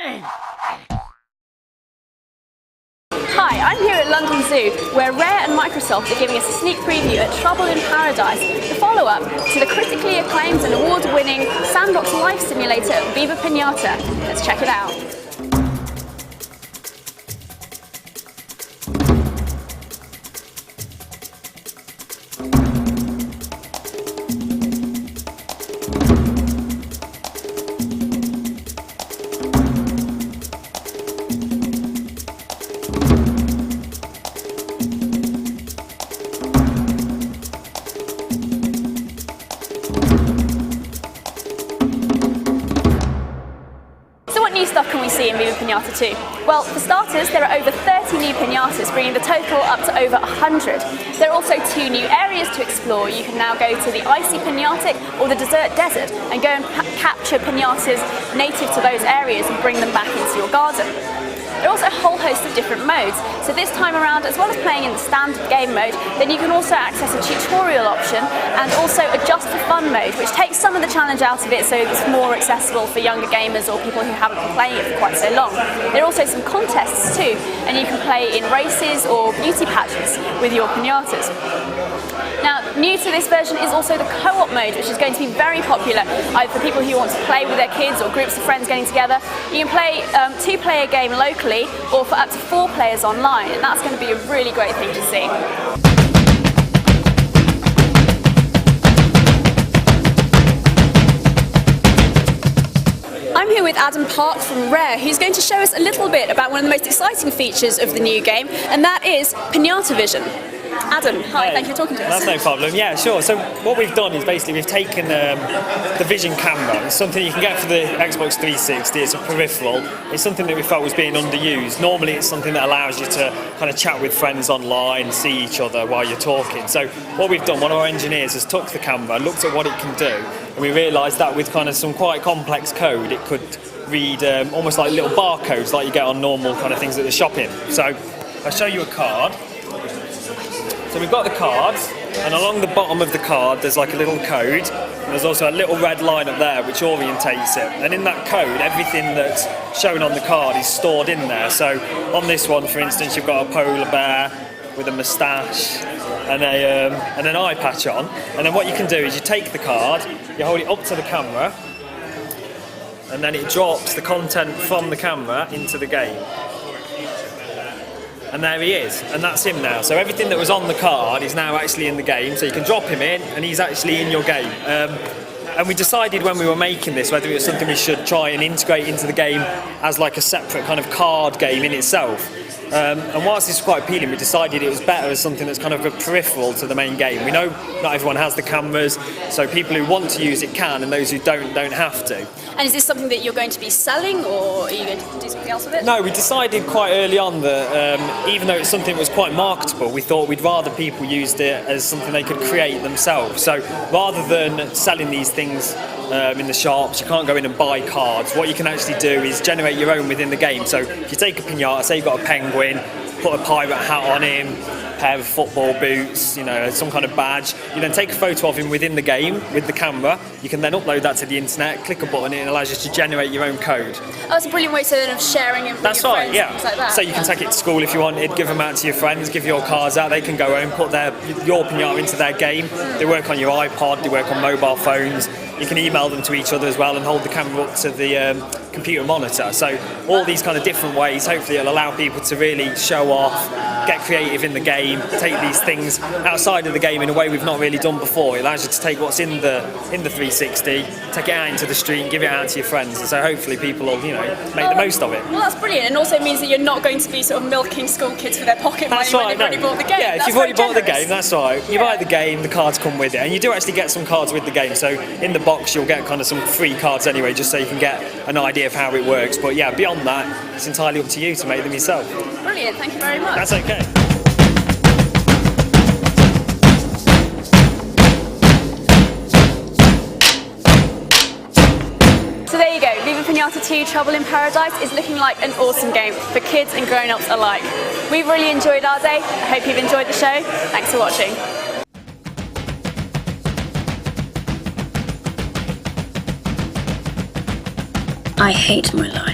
Hi, I'm here at London Zoo, where Rare and Microsoft are giving us a sneak preview at Trouble in Paradise, the follow-up to the critically acclaimed and award-winning sandbox life simulator Viva Pinata. Let's check it out. New stuff can we see in Viva Pinata 2? Well, for starters, there are over 30 new pinatas, bringing the total up to over 100. There are also 2 new areas to explore. You can now go to the icy pinatic or the desert and go and capture pinatas native to those areas and bring them back into your garden. There are also a whole host of different modes, so this time around, as well as playing in the standard game mode, then you can also access a tutorial option and also a just for fun mode, which takes some of the challenge out of it so it's more accessible for younger gamers or people who haven't been playing it for quite so long. There are also some contests too, and you can play in races or beauty pageants with your pinatas. Now, new to this version is also the co-op mode, which is going to be very popular, either for people who want to play with their kids or groups of friends getting together. You can play a 2-player game locally or for up to 4 players online, and that's going to be a really great thing to see. I'm here with Adam Park from Rare, who's going to show us a little bit about one of the most exciting features of the new game, and that is Pinata Vision. Adam, hi, thank you for talking to us. That's no problem, yeah, sure. So what we've done is basically we've taken the Vision camera. It's something you can get for the Xbox 360, it's a peripheral. It's something that we felt was being underused. Normally it's something that allows you to kind of chat with friends online, see each other while you're talking. So what we've done, one of our engineers has took the camera, looked at what it can do, and we realised that with kind of some quite complex code, it could read almost like little barcodes like you get on normal kind of things at the shopping. So I'll show you a card. So we've got the cards, and along the bottom of the card there's like a little code, and there's also a little red line up there which orientates it. And in that code, everything that's shown on the card is stored in there. So on this one, for instance, you've got a polar bear with a moustache and an eye patch on. And then what you can do is you take the card, you hold it up to the camera, and then it drops the content from the camera into the game. And there he is, and that's him now. So everything that was on the card is now actually in the game, so you can drop him in and he's actually in your game. And we decided when we were making this whether it was something we should try and integrate into the game as like a separate kind of card game in itself. And whilst this is quite appealing, we decided it was better as something that's kind of a peripheral to the main game. We know not everyone has the cameras, so people who want to use it can, and those who don't have to. And is this something that you're going to be selling, or are you going to do something else with it? No, we decided quite early on that even though it's something that was quite marketable, we thought we'd rather people used it as something they could create themselves. So rather than selling these things in the shops, you can't go in and buy cards. What you can actually do is generate your own within the game. So if you take a pinata, say you've got a penguin, put a pirate hat on him, pair of football boots, you know, some kind of badge. You then take a photo of him within the game with the camera. You can then upload that to the internet, click a button, and it allows you to generate your own code. Oh, that's a brilliant way of sharing it with That's your right, friends yeah. and things like that. So you can take it to school if you wanted, give them out to your friends, give your cards out, they can go home, put your pinata into their game. They work on your iPod, they work on mobile phones. You can email them to each other as well and hold the camera up to the computer monitor. So all these kind of different ways, hopefully it'll allow people to really show off, get creative in the game, take these things outside of the game in a way we've not really done before. It allows you to take what's in the 360, take it out into the street and give it out to your friends. And so hopefully people will, you know, make the most of it. Well, that's brilliant, and also means that you're not going to be sort of milking school kids for their pocket money when they've already bought the game. Yeah, if you've already bought the game, that's right. You buy the game, the cards come with it, and you do actually get some cards with the game. So in the box you'll get kind of some free cards anyway, just so you can get an idea of how it works. But yeah, beyond that, it's entirely up to you to make them yourself. Brilliant, thank you very much. That's okay. So there you go, Viva Pinata 2 Trouble in Paradise is looking like an awesome game for kids and grown-ups alike. We've really enjoyed our day. I hope you've enjoyed the show. Thanks for watching. I hate my life.